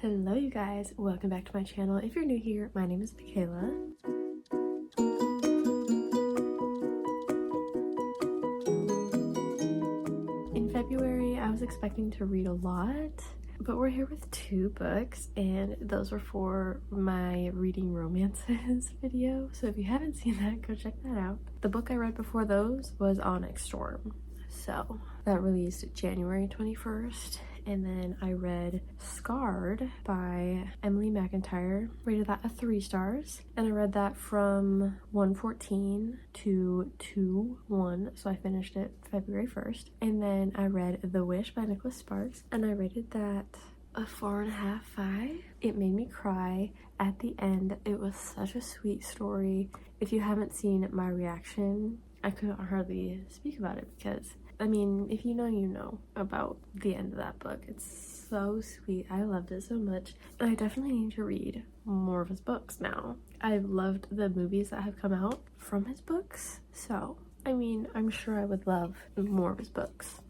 Hello you guys, welcome back to my channel. If you're new here, my name is Michaela. In February, I was expecting to read a lot, but we're here with 2 books, and those were for my reading romances video. So if you haven't seen that, go check that out. The book I read before those was Onyx Storm. So that released January 21st. And then I read Scarred by Emily McIntyre, rated that a 3 stars. And I read that from 1/14 to 2/1, so I finished it February 1st. And then I read The Wish by Nicholas Sparks, and I rated that a 4.5, 5. It made me cry at the end. It was such a sweet story. If you haven't seen my reaction, I couldn't hardly speak about it because I mean, if you know about the end of that book. It's so sweet. I loved it so much. And I definitely need to read more of his books now. I've loved the movies that have come out from his books. So, I mean, I'm sure I would love more of his books.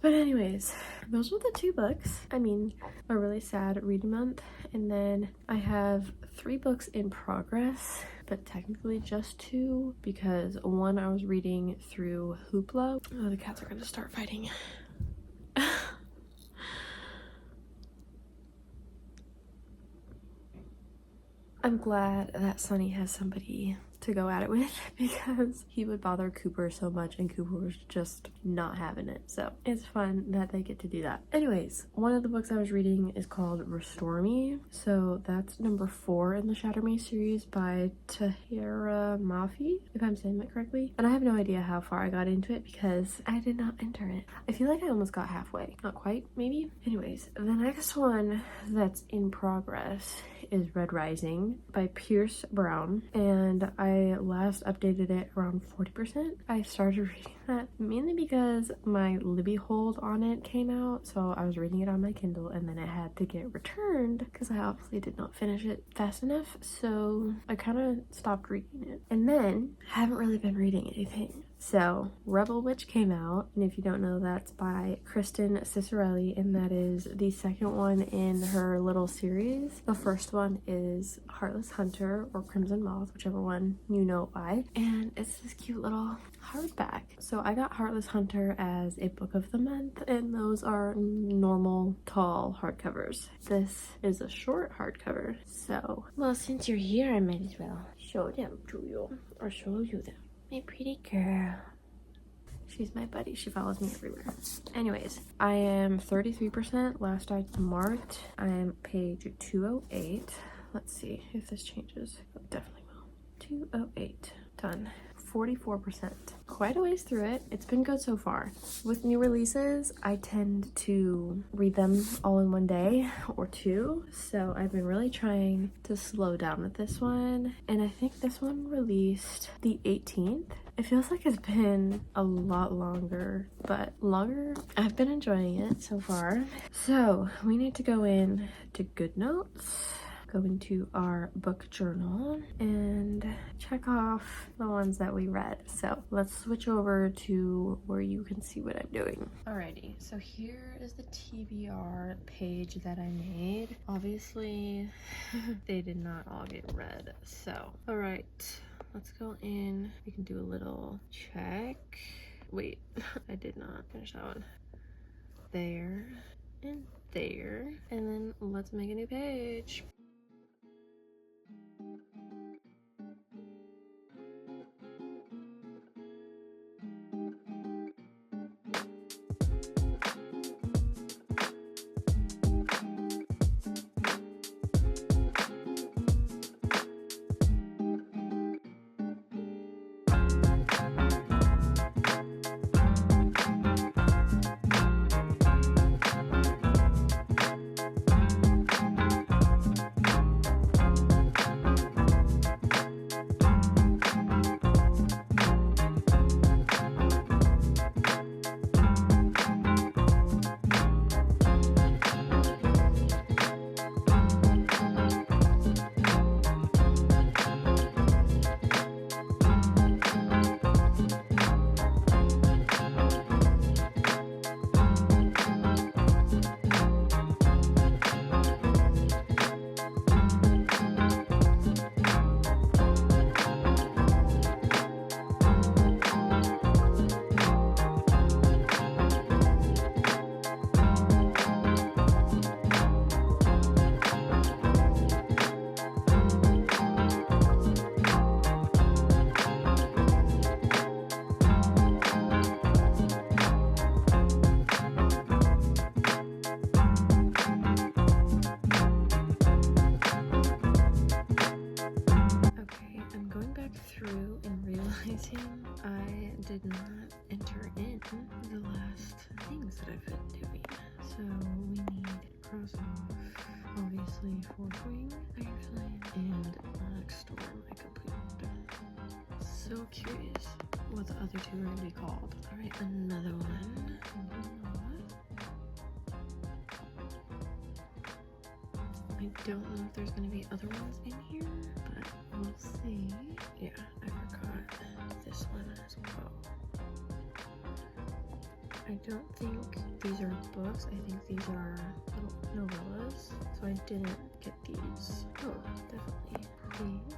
But anyways, those were the 2 books. I mean, a really sad reading month. And then I have 3 books in progress, but technically just 2 because one I was reading through Hoopla. Oh, the cats are gonna start fighting. I'm glad that Sunny has somebody to go at it with because he would bother Cooper so much and Cooper was just not having it. So it's fun that they get to do that. Anyways, one of the books I was reading is called Restore Me. So that's number 4 in the Shatter Me series by Tahira Mafi, if I'm saying that correctly. And I have no idea how far I got into it because I did not enter it. I feel like I almost got halfway. Not quite, maybe? Anyways, the next one that's in progress is Red Rising by Pierce Brown, and I last updated it around 40%. I started reading that mainly because my Libby hold on it came out, so I was reading it on my Kindle and then it had to get returned because I obviously did not finish it fast enough, so I kind of stopped reading it. And then haven't really been reading anything. So Rebel Witch came out, and if you don't know, that's by Kristen Cicerelli, and that is the second one in her little series. The first one is Heartless Hunter or Crimson Moth, whichever one you know by, and it's this cute little hardback. So I got Heartless Hunter as a book of the month, and those are normal tall hardcovers. This is a short hardcover, so well, since you're here, I might as well show them to you, or show you them. My pretty girl. She's my buddy. She follows me everywhere. Anyways, I am 33%. Last I marked, I am page 208. Let's see if this changes. It definitely will. 208. Done. 44%. Quite a ways through it. It's been good so far. With new releases, I tend to read them all in one day or 2. So I've been really trying to slow down with this one. And I think this one released the 18th. It feels like it's been a lot longer, but longer. I've been enjoying it so far. So we need to go in to GoodNotes, go into our book journal, and check off the ones that we read. So let's switch over to where you can see what I'm doing. Alrighty, so here is the TBR page that I made. Obviously, they did not all get read. So, alright, let's go in. We can do a little check. Wait, I did not finish that one. There and there. And then let's make a new page. did not enter in the last things that I've been doing. So we need cross off, obviously, Fourth Wing, Iron Flame, and Onyx Storm I completed. So curious what the other two are going to be called. Alright, another one. I don't know if there's going to be other ones in here, but we'll see. Yeah, I forgot this one as well. I don't think these are books. I think these are little novellas. So I didn't get these. Oh, definitely these.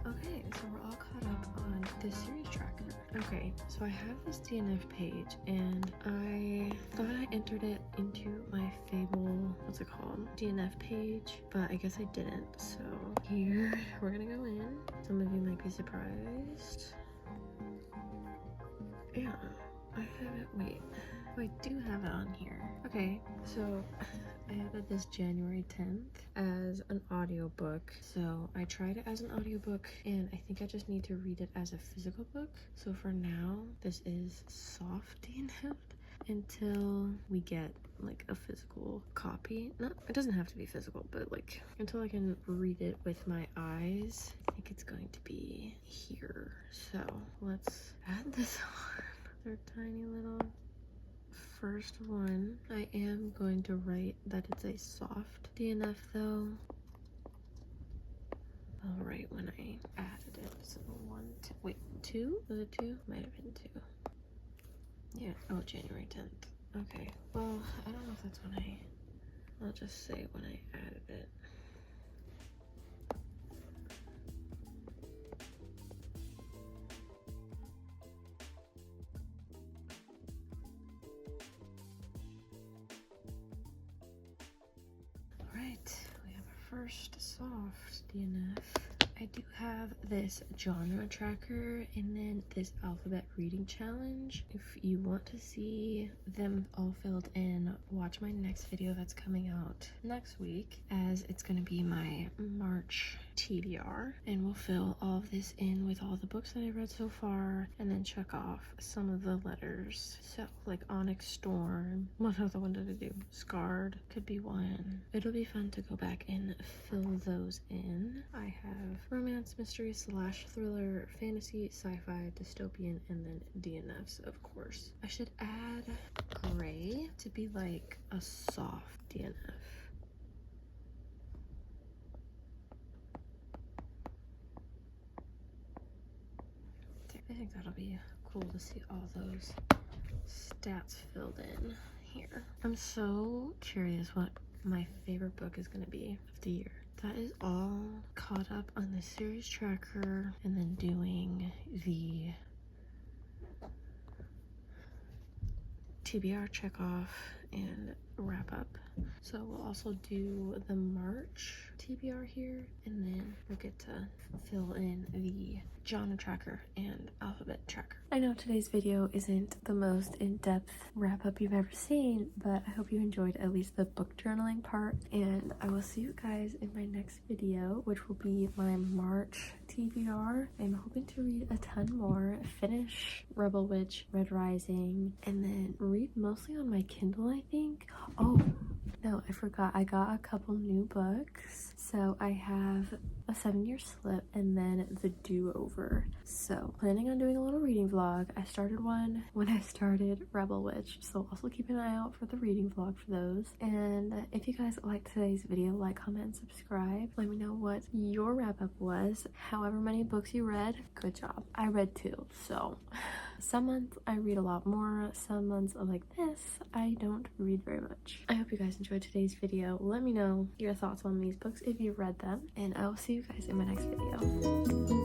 Okay, so we're all caught up on this series tracker. Okay, so I have this DNF page, and I thought I entered it into my Fable, what's it called, DNF page, but I guess I didn't. So here, we're gonna go in. Some of you might be surprised. Yeah, I have it, wait, I do have it on here. Okay, so I have it this January 10th as an audiobook. So I tried it as an audiobook, and I think I just need to read it as a physical book. So for now, this is soft DNF until we get like a physical copy. Not, it doesn't have to be physical, but like until I can read it with my eyes. I think it's going to be here. So let's add this on. Their tiny little first one. I am going to write that it's a soft DNF though. I'll write when I added it. So wait, 2? Was it 2? Might have been 2. Yeah, oh, January 10th. Okay, well, I don't know if that's when I'll just say when I added it. Alright, we have our first soft DNF. I do have this genre tracker and then this alphabet reading challenge. If you want to see them all filled in, watch my next video that's coming out next week, as it's going to be my March TBR, and we'll fill all of this in with all the books that I read so far and then check off some of the letters. So like Onyx Storm, what other one did I do? Scarred could be one. It'll be fun to go back and fill those in. I have romance, mystery / thriller, fantasy, sci-fi, dystopian, and then DNFs, of course. I should add gray to be like a soft DNF. I think that'll be cool to see all those stats filled in here. I'm so curious what my favorite book is going to be of the year. That is all caught up on the series tracker, and then doing the TBR check off and wrap up. So we'll also do the March TBR here, and then we'll get to fill in the genre tracker and alphabet tracker. I know today's video isn't the most in-depth wrap-up you've ever seen, but I hope you enjoyed at least the book journaling part, and I will see you guys in my next video, which will be my March TBR. I'm hoping to read a ton more, finish Rebel Witch, Red Rising, and then read mostly on my Kindle, I think. Oh, no, I forgot. I got a couple new books. So I have a 7-Year Slip and then The Do-Over. So planning on doing a little reading vlog. I started one when I started Rebel Witch, so also keep an eye out for the reading vlog for those. And if you guys liked today's video, like, comment, and subscribe. Let me know what your wrap-up was. However many books you read, good job. I read 2, so some months I read a lot more, some months like this I don't read very much. I hope you guys enjoyed today's video. Let me know your thoughts on these books if you've read them, and I will see you guys in my next video.